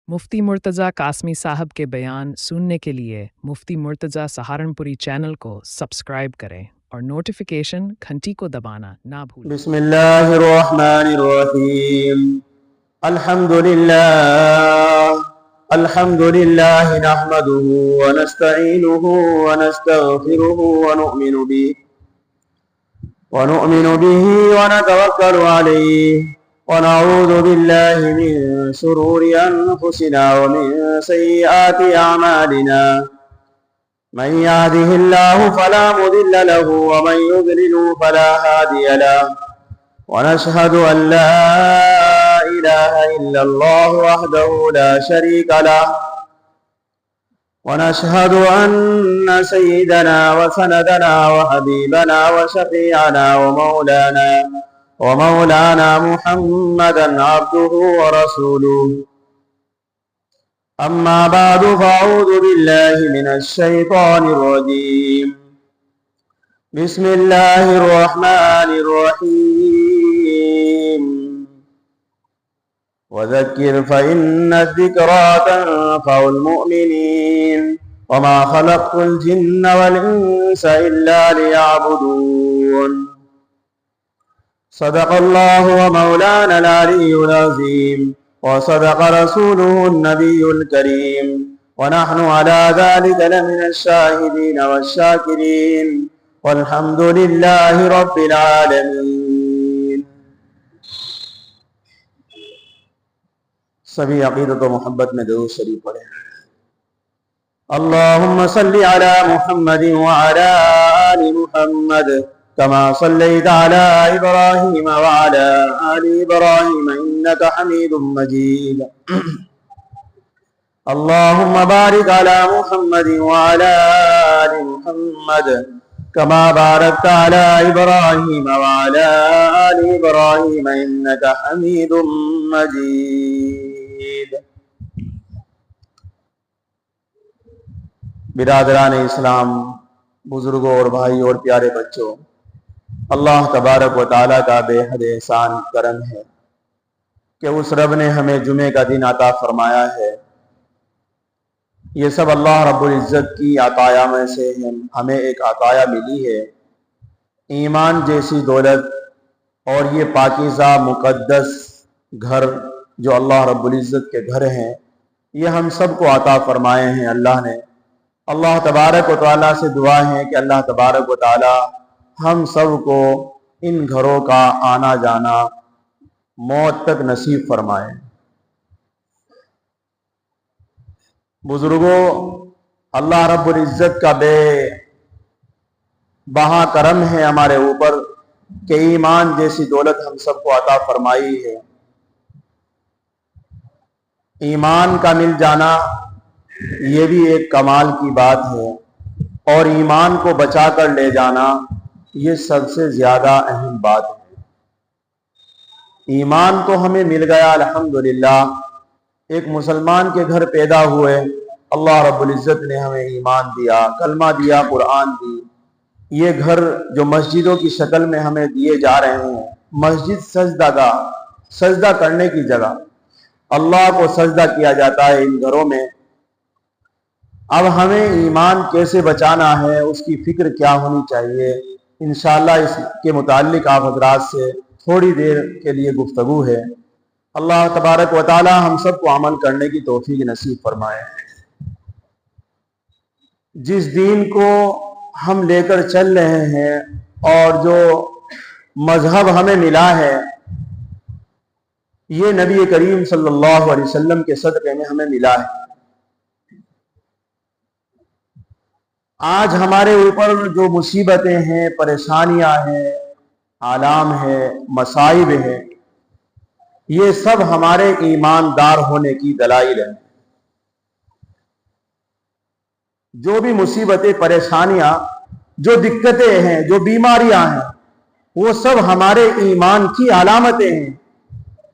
मुफ्ती मुर्तज़ा कासमी साहब के बयान सुनने के लिए मुफ्ती मुर्तज़ा सहारनपुरी चैनल को सब्सक्राइब करें और नोटिफिकेशन घंटी को दबाना ना भूलें। बिस्मिल्लाहिर्रहमानिर्रहीम। अल्हम्दुलिल्लाह नहमदुहु व नस्तईनुहु व नस्तगफिरुहु व नु'मिनु बिही व नतवक्कलु अलैहि व नऊज़ु बिल्लाहि मिन शुरूरि अनफुसिना व मिन सय्यिआति अअमालिना। मन यहदिहिल्लाहु फला मुदिल्ल लहु व मन युद्लिलहु फला हादिय लहु व नशहदु अन ला इलाहा इल्लल्लाह वहदहु ला शरीक लहु व नशहदु अन्न सय्यिदना व सनदना व हबीबना व शफीअना व मौलाना मुहम्मदन अब्दुहु व रसूलुहु। अम्मा बादु फ़अऊज़ु बिल्लाहि मिनश शैतानिर रजीम। बिस्मिल्लाहिर्रहमानिर्रहीम। वज़क्किर फ़इन्न ज़िक्रा तन्फ़उल मुअमिनीन वमा ख़लक़तुल जिन्न वल इंसा इल्ला लियअबुदून। सदक़ल्लाहु व मौलानल अलियुल अज़ीम व सदक़ रसूलुहुन नबियुल करीम व नहनु अला ज़ालिका लमिनश शाहिदीन वश्शाकिरीन वल्हम्दुलिल्लाहि रब्बिल आलमीन। सभी अक़ीदत व मोहब्बत में दुरूद शरीफ पढ़े। अल्लाहुम्मा सल्लि अला मुहम्मदिन व अला आलि मुहम्मद कमा सल्लैता अला इब्राहीम व अला आलि इब्राहीम इन्नका हमीदुम मजीद। अल्लाहुम्मा बारिक अला मुहम्मदिन व अला आलि मुहम्मद कमा बारकता अला इब्राहीम व अला आलि इब्राहीम इन्नका हमीदुम मजीद। बिरादरान इस्लाम, बुजुर्गों और भाई और प्यारे बच्चों, अल्लाह तबारक व तआला का बेहद एहसान करम है कि उस रब ने हमें जुमे का दिन अता फरमाया है। ये सब अल्लाह रब्बुल इज़्ज़त की अताया में से हमें एक अताया मिली है, ईमान जैसी दौलत और ये पाकीज़ा मुक़द्दस घर जो अल्लाह रब्बुल इज़्ज़त के घर हैं, ये हम सब को अता फरमाए हैं अल्लाह ने। अल्लाह तबारक व तआला से दुआ है कि अल्लाह तबारक व तआला हम सब को इन घरों का आना जाना मौत तक नसीब फरमाए। बुजुर्गों, अल्लाह रब्बुल इज़्ज़त का बेबहा करम है हमारे ऊपर कि ईमान जैसी दौलत हम सबको अता फरमाई है। ईमान का मिल जाना ये भी एक कमाल की बात है और ईमान को बचा कर ले जाना ये सबसे ज्यादा अहम बात है। ईमान तो हमें मिल गया अल्हम्दुलिल्लाह, एक मुसलमान के घर पैदा हुए, अल्लाह रब्बुल इज़्ज़त ने हमें ईमान दिया, कलमा दिया, कुरान दी। ये घर जो मस्जिदों की शक्ल में हमें दिए जा रहे हैं, मस्जिद सजदा सजदा करने की जगह, अल्लाह को सजदा किया जाता है इन घरों में। अब हमें ईमान कैसे बचाना है, उसकी फिक्र क्या होनी चाहिए, इंशाअल्लाह इसके मुताल्लिक आप हज़रात से थोड़ी देर के लिए गुफ्तगू है। अल्लाह तबारक व तआला हम सबको अमल करने की तौफीक नसीब फरमाए। जिस दीन को हम लेकर चल रहे हैं और जो मजहब हमें मिला है, ये नबी करीम सल्लल्लाहु अलैहि वसल्लम के सदक़े में हमें मिला है। आज हमारे ऊपर जो मुसीबतें हैं, परेशानियां हैं, आलाम है, मसाइब है, ये सब हमारे ईमानदार होने की दलाइल है। जो भी मुसीबतें, परेशानियां, जो दिक्कतें हैं, जो बीमारियां हैं, वो सब हमारे ईमान की अलामतें हैं।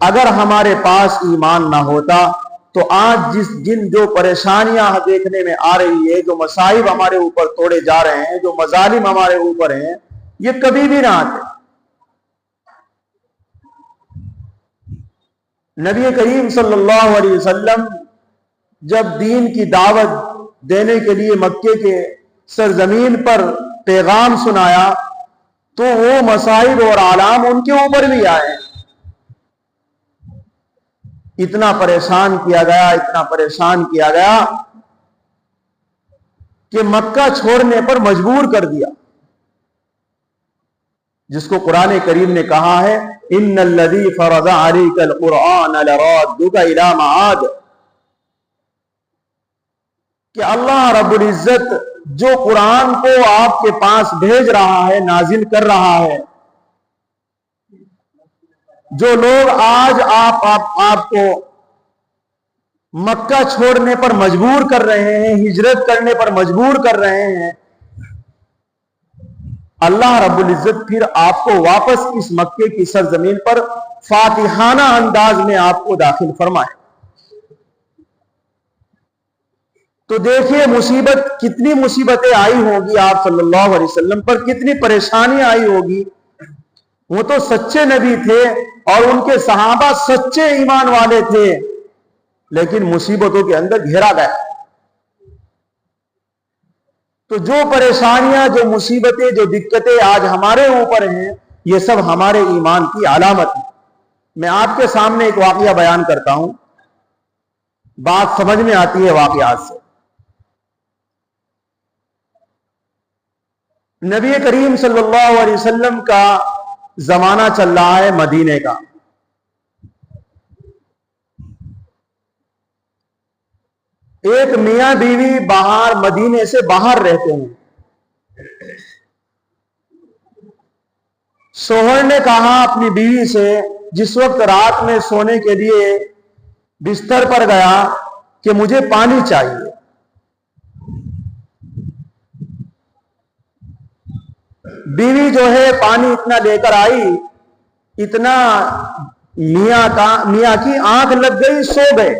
अगर हमारे पास ईमान ना होता तो आज जिन जो परेशानियां देखने में आ रही है, जो मसाइब हमारे ऊपर तोड़े जा रहे हैं, जो मजालिम हमारे ऊपर हैं, ये कभी भी ना आते। नबी करीम सल्लल्लाहु अलैहि वसल्लम जब दीन की दावत देने के लिए मक्के के सरजमीन पर पैगाम सुनाया तो वो मसाइब और आलाम उनके ऊपर भी आए। इतना परेशान किया गया, इतना परेशान किया गया कि मक्का छोड़ने पर मजबूर कर दिया, जिसको कुरान करीम ने कहा है इन्नल्लज़ी फ़रज़ा अलैकल क़ुरआन लराद्दुका इला मआद, कि अल्लाह रब्बुल इज्जत जो कुरान को आपके पास भेज रहा है, नाजिल कर रहा है, जो लोग आज आपको मक्का छोड़ने पर मजबूर कर रहे हैं, हिजरत करने पर मजबूर कर रहे हैं, अल्लाह रब्बुल इज्जत फिर आपको वापस इस मक्के की सरजमीन पर फातिहाना अंदाज में आपको दाखिल फरमाए। तो देखिए मुसीबत, कितनी मुसीबतें आई होगी आप सल्लल्लाहु अलैहि वसल्लम पर, कितनी परेशानियां आई होगी। वो तो सच्चे नबी थे और उनके सहाबा सच्चे ईमान वाले थे, लेकिन मुसीबतों के अंदर घेरा गया। तो जो परेशानियां, जो मुसीबतें, जो दिक्कतें आज हमारे ऊपर हैं, ये सब हमारे ईमान की अलामत है। मैं आपके सामने एक वाकया बयान करता हूं, बात समझ में आती है वाकयात से। नबी करीम सल्लल्लाहु अलैहि वसल्लम का जमाना चल रहा है मदीने का। एक मियां बीवी बाहर, मदीने से बाहर रहते हैं। शोहर ने कहा अपनी बीवी से, जिस वक्त रात में सोने के लिए बिस्तर पर गया, कि मुझे पानी चाहिए। बीवी जो है पानी इतना लेकर आई, इतना मियां की आंख लग गई, सो गए।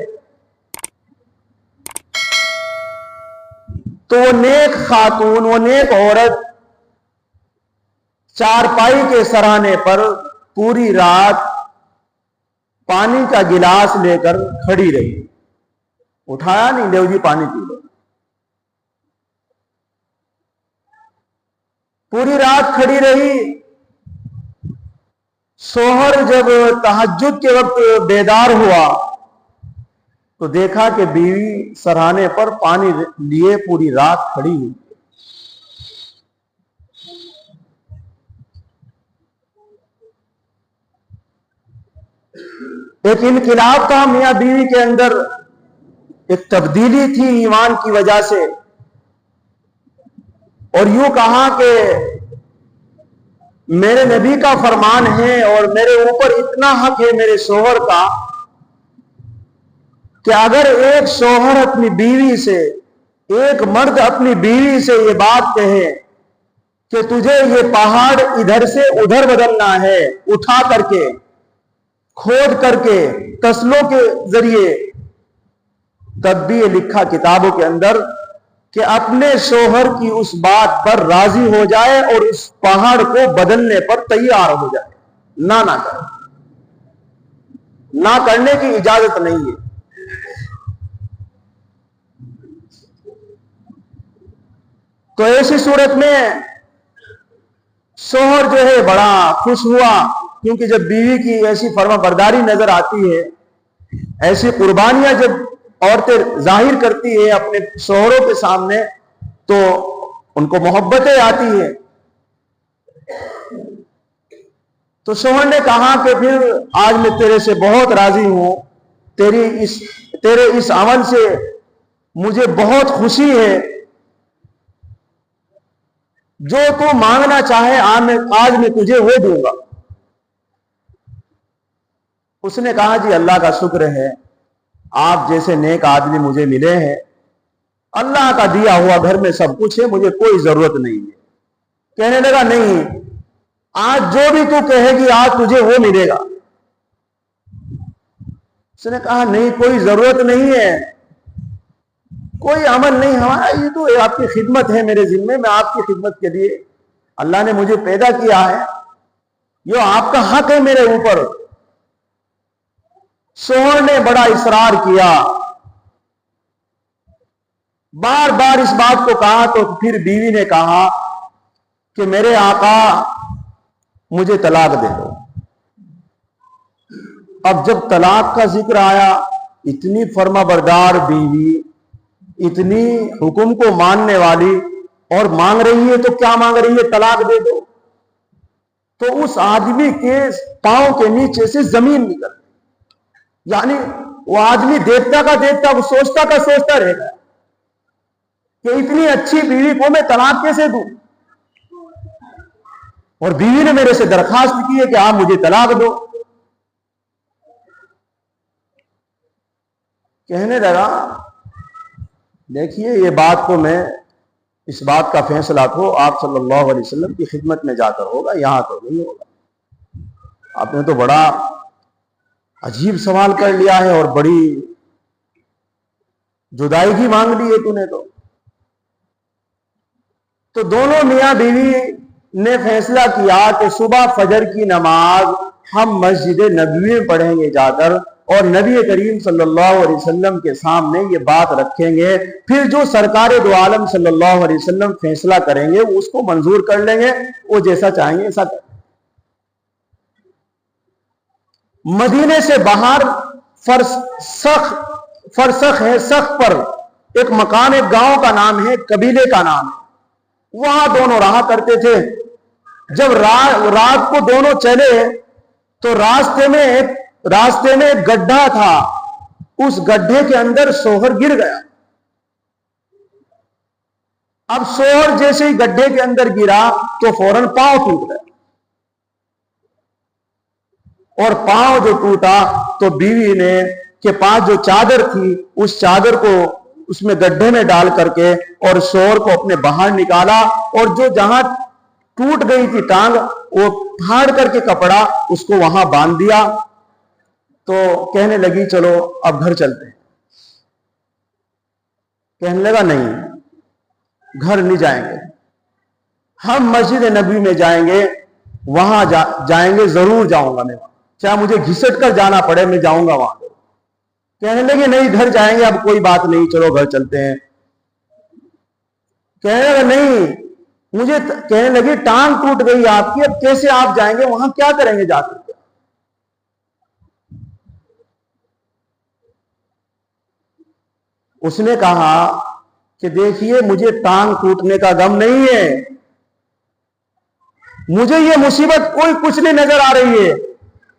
तो वो नेक खातून, वो नेक औरत चारपाई के सराहने पर पूरी रात पानी का गिलास लेकर खड़ी रही। उठाया नहीं, देव जी पानी पी लो। पूरी रात खड़ी रही। शोहर जब तहज्जुद के वक्त बेदार हुआ तो देखा कि बीवी सराहने पर पानी लिए पूरी रात खड़ी हुई। एक इनकिलाब था मियां बीवी के अंदर, एक तब्दीली थी ईमान की वजह से। और यूं कहा कि मेरे नबी का फरमान है और मेरे ऊपर इतना हक है मेरे शोहर का, कि अगर एक शोहर अपनी बीवी से, एक मर्द अपनी बीवी से ये बात कहे कि तुझे ये पहाड़ इधर से उधर बदलना है, उठा करके, खोद करके, तसलों के जरिए, तब भी ये लिखा किताबों के अंदर कि अपने शोहर की उस बात पर राजी हो जाए और उस पहाड़ को बदलने पर तैयार हो जाए, ना करे, ना करने की इजाजत नहीं है। तो ऐसी सूरत में शोहर जो है बड़ा खुश हुआ, क्योंकि जब बीवी की ऐसी फर्माबरदारी नजर आती है, ऐसी कुर्बानियां जब औरतें जाहिर करती है अपने शोहरों के सामने, तो उनको मोहब्बतें आती है। तो शोहर ने कहा कि फिर आज मैं तेरे से बहुत राजी हूं, तेरे इस अमल से मुझे बहुत खुशी है, जो तू मांगना चाहे आज मैं तुझे वो दूंगा। उसने कहा जी अल्लाह का शुक्र है, आप जैसे नेक आदमी मुझे मिले हैं, अल्लाह का दिया हुआ घर में सब कुछ है, मुझे कोई जरूरत नहीं है। कहने लगा नहीं, आज जो भी तू कहेगी आज तुझे वो मिलेगा। उसने कहा नहीं, कोई जरूरत नहीं है, कोई अमल नहीं हमारा, ये तो आपकी खिदमत है मेरे जिम्मे, मैं आपकी खिदमत के लिए, अल्लाह ने मुझे पैदा किया है, ये आपका हक है मेरे ऊपर। शोहर ने बड़ा इसरार किया बार बार इस बात को कहा तो फिर बीवी ने कहा कि मेरे आका मुझे तलाक दे दो। अब जब तलाक का जिक्र आया, इतनी फर्माबरदार बीवी, इतनी हुक्म को मानने वाली, और मांग रही है तो क्या मांग रही है? तलाक दे दो। तो उस आदमी के पांव के नीचे से जमीन निकल गई। यानी वो आदमी देखता का देखता, वो सोचता का सोचता रहेगा कि इतनी अच्छी बीवी को मैं तलाक कैसे दूं। और बीवी ने मेरे से दरखास्त की है कि आप मुझे तलाक दो। कहने लगा, देखिए ये बात को मैं, इस बात का फैसला तो आप सल्लल्लाहु अलैहि वसल्लम की खिदमत में जाकर होगा, यहां तो नहीं होगा। आपने तो बड़ा अजीब सवाल कर लिया है और बड़ी जुदाई मांग ली है तूने तो दोनों मियां बीवी ने फैसला किया कि सुबह फजर की नमाज हम मस्जिद नबवी में पढ़ेंगे जाकर, और नबी करीम सल्लल्लाहु अलैहि वसल्लम के सामने ये बात रखेंगे। फिर जो सरकार दो आलम सल्लल्लाहु अलैहि वसल्लम फैसला करेंगे उसको मंजूर कर लेंगे, वो जैसा चाहेंगे ऐसा करेंगे। मदीने से बाहर फरसख है, सख पर एक मकान, एक गांव का नाम है, कबीले का नाम है, वहां दोनों रहा करते थे। जब रात को दोनों चले तो रास्ते में एक गड्ढा था, उस गड्ढे के अंदर सोहर गिर गया। अब सोहर जैसे ही गड्ढे के अंदर गिरा तो फौरन पांव टूट गया, और पांव जो टूटा तो बीवी ने के पास जो चादर थी उस चादर को उसमें गड्ढे में डाल करके और सोहर को अपने बाहर निकाला, और जो जहां टूट गई थी टांग वो फाड़ करके कपड़ा उसको वहां बांध दिया। तो कहने लगी चलो अब घर चलते हैं। कहने लगा नहीं, घर नहीं जाएंगे, हम मस्जिद नबी में जाएंगे, वहां जाएंगे, जरूर जाऊंगा मैं, चाहे मुझे घिसट कर जाना पड़े मैं जाऊंगा वहां। कहने लगे नहीं, घर जाएंगे, अब कोई बात नहीं, चलो घर चलते हैं। कहने लगा नहीं, मुझे कहने लगी टांग टूट गई आपकी, अब कैसे आप जाएंगे वहां, क्या करेंगे जाकर? उसने कहा कि देखिए मुझे टांग टूटने का गम नहीं है, मुझे ये मुसीबत कोई कुछ नहीं नजर आ रही है,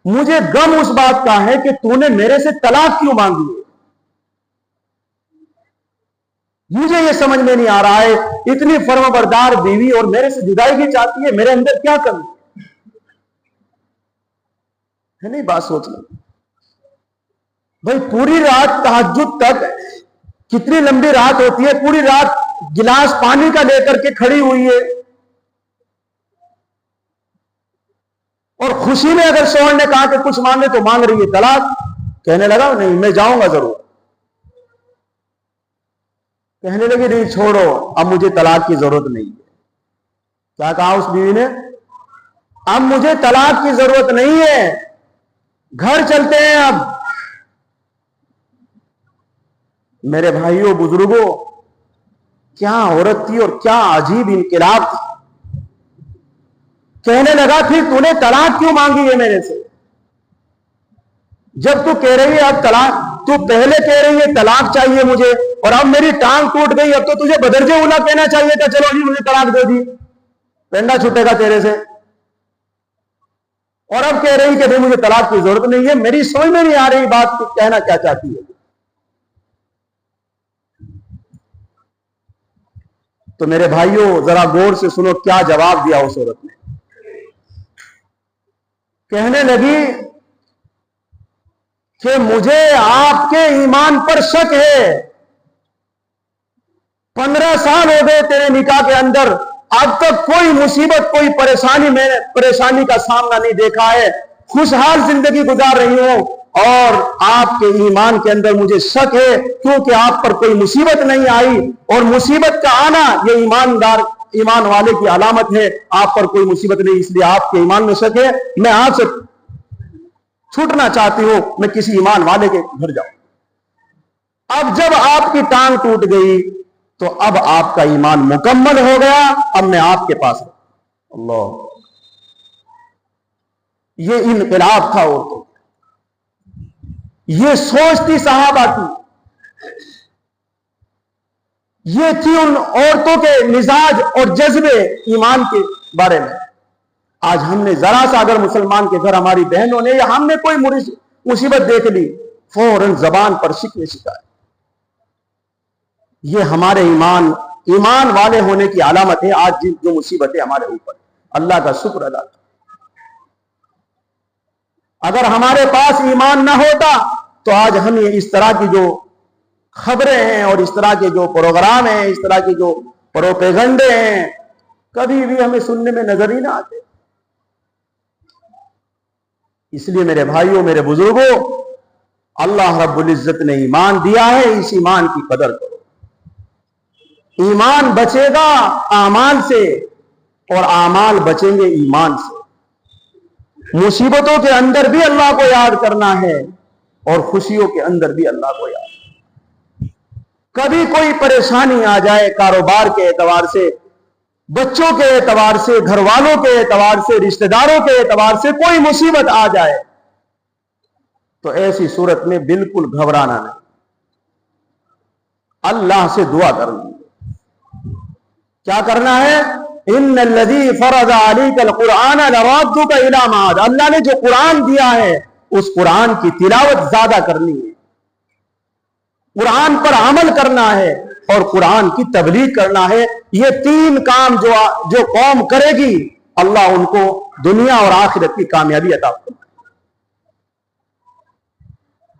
मुझे गम उस बात का है कि तूने मेरे से तलाक क्यों मांगी है। मुझे ये समझ में नहीं आ रहा है, इतनी फर्माबरदार बीवी और मेरे से जुदाई की चाहती है, मेरे अंदर क्या कमी है? नहीं, बात सोच लो भाई, पूरी रात तहज्जुद तक, कितनी लंबी रात होती है, पूरी रात गिलास पानी का लेकर के खड़ी हुई है, और खुशी में अगर शौहर ने कहा कि कुछ मांगे तो मांग रही है तलाक। कहने लगा नहीं, मैं जाऊंगा जरूर। कहने लगी नहीं छोड़ो, अब मुझे तलाक की जरूरत नहीं है। क्या कहा उस बीवी ने? अब मुझे तलाक की जरूरत नहीं है, घर चलते हैं अब। मेरे भाइयों बुजुर्गों, क्या औरत थी और क्या अजीब इनकलाब था। कहने लगा फिर तूने तलाक क्यों मांगी है मेरे से? जब तू कह रही है अब तलाक, तू पहले कह रही है तलाक चाहिए मुझे, और अब मेरी टांग टूट गई, अब तो तुझे बदरजे उला कहना चाहिए था, चलो जी मुझे तलाक दे दी, पेंडा छूटेगा तेरे से। और अब कह रही कि भाई मुझे तलाक की जरूरत नहीं है। मेरी समझ में नहीं आ रही बात कहना क्या चाहती है। तो मेरे भाइयों जरा गौर से सुनो क्या जवाब दिया उस औरत ने। कहने लगी कि मुझे आपके ईमान पर शक है, 15 साल हो गए तेरे निकाह के अंदर, अब तक कोई मुसीबत, कोई परेशानी, मैंने परेशानी का सामना नहीं देखा है, खुशहाल जिंदगी गुजार रही हूं, और आपके ईमान के अंदर मुझे शक है, क्योंकि आप पर कोई मुसीबत नहीं आई, और मुसीबत का आना ये ईमान वाले की अलामत है। आप पर कोई मुसीबत नहीं, इसलिए आपके ईमान में शक है। मैं आपसे छूटना चाहती हूं, मैं किसी ईमान वाले के घर जाऊं। अब जब आपकी टांग टूट गई तो अब आपका ईमान मुकम्मल हो गया, अब मैं आपके पास हूं। अल्लाह, ये इनकलाब था औरतों, ये सोच थी सहाबा की, ये थी उन औरतों के मिजाज और जज्बे ईमान के बारे में। आज हमने जरा सा अगर मुसलमान के घर हमारी बहनों ने या हमने कोई मुसीबत देख ली, फौरन जबान पर शिकवे शिकायत। ये हमारे ईमान वाले होने की अलामत है। आज जो मुसीबतें हमारे ऊपर, अल्लाह का शुक्र अदा करें। अगर हमारे पास ईमान ना होता तो आज हम ये इस तरह की जो खबरें हैं और इस तरह के जो प्रोग्राम हैं, इस तरह के जो प्रोपेगंडे हैं, कभी भी हमें सुनने में नजर ही ना आते। इसलिए मेरे भाइयों, मेरे बुजुर्गों, अल्लाह रब्बुल इज्जत ने ईमान दिया है, इस ईमान की कदर करो। ईमान बचेगा आमाल से और आमाल बचेंगे ईमान से। मुसीबतों के अंदर भी अल्लाह को याद करना है और खुशियों के अंदर भी अल्लाह को याद। कभी कोई परेशानी आ जाए, कारोबार के एतबार से, बच्चों के एतबार से, घर वालों के एतबार से, रिश्तेदारों के एतबार से कोई मुसीबत आ जाए, तो ऐसी सूरत में बिल्कुल घबराना नहीं, अल्लाह से दुआ करनी। क्या करना है? इन्नल्लज़ी फ़रज़ अलैकल क़ुरआन लराद्दुका इला माद। अल्लाह ने जो कुरान दिया है उस कुरान की तिलावत ज्यादा करनी है, कुरान पर अमल करना है और कुरान की तबलीग करना है। ये तीन काम जो कौम करेगी, अल्लाह उनको दुनिया और आखिरत की कामयाबी अता फरमाए।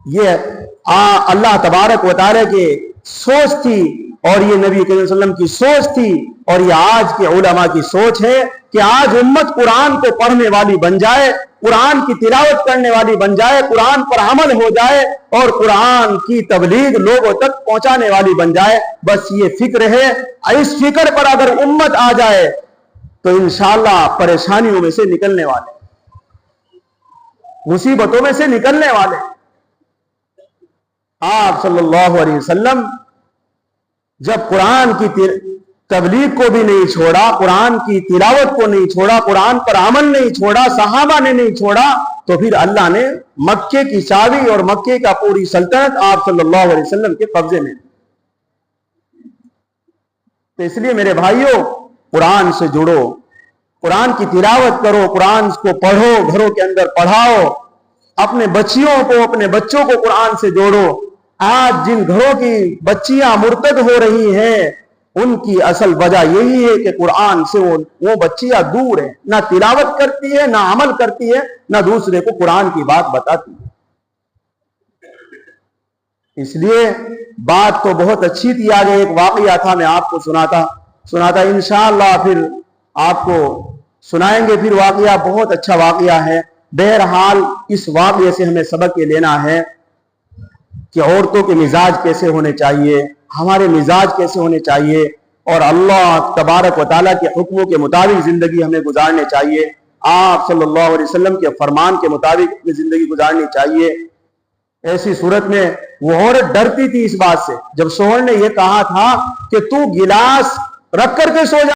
ये अल्लाह तबारक व तआला की सोच थी और ये नबी करीम सल्लल्लाहु अलैहि वसल्लम की सोच थी और ये आज के उलमा की सोच है कि आज उम्मत कुरान को पढ़ने वाली बन जाए, कुरान की तिलावत करने वाली बन जाए, कुरान पर अमल हो जाए और कुरान की तबलीग लोगों तक पहुंचाने वाली बन जाए। बस ये फिक्र है। इस फिक्र पर अगर उम्मत आ जाए तो इंशाअल्लाह परेशानियों में से निकलने वाले, मुसीबतों में से निकलने वाले। आप सल्लल्लाहु अलैहि वसल्लम जब कुरान की तबलीग को भी नहीं छोड़ा, कुरान की तिलावत को नहीं छोड़ा, कुरान पर अमल नहीं छोड़ा, सहाबा ने नहीं छोड़ा, तो फिर अल्लाह ने मक्के की चाबी और मक्के का पूरी सल्तनत आप सल्लल्लाहु अलैहि वसल्लम के कब्जे में। तो इसलिए मेरे भाइयों, कुरान से जुड़ो, कुरान की तिलावत करो, कुरान को पढ़ो, घरों के अंदर पढ़ाओ, अपने बच्चियों को, अपने बच्चों को कुरान से जोड़ो। आज जिन घरों की बच्चियां मुर्तद हो रही हैं, उनकी असल वजह यही है कि कुरान से वो बच्चियां दूर है, ना तिलावत करती है, ना अमल करती है, ना दूसरे को कुरान की बात बताती है। इसलिए बात तो बहुत अच्छी थी, आगे एक वाकया था, मैं आपको सुनाता इंशाअल्लाह फिर आपको सुनाएंगे। फिर वाकया बहुत अच्छा वाकया है। बहरहाल इस वाकये से हमें सबक ये लेना है कि औरतों के मिजाज कैसे होने चाहिए, हमारे मिजाज कैसे होने चाहिए और अल्लाह तबारक व तआला के हुक्मों के मुताबिक जिंदगी हमें गुजारनी चाहिए। आप सल्लल्लाहु अलैहि वसल्लम के फरमान के मुताबिक अपनी जिंदगी गुजारनी चाहिए। ऐसी सूरत में वो औरत डरती थी इस बात से, जब शोहर ने यह कहा था कि तू गिलास रख करके सो जा।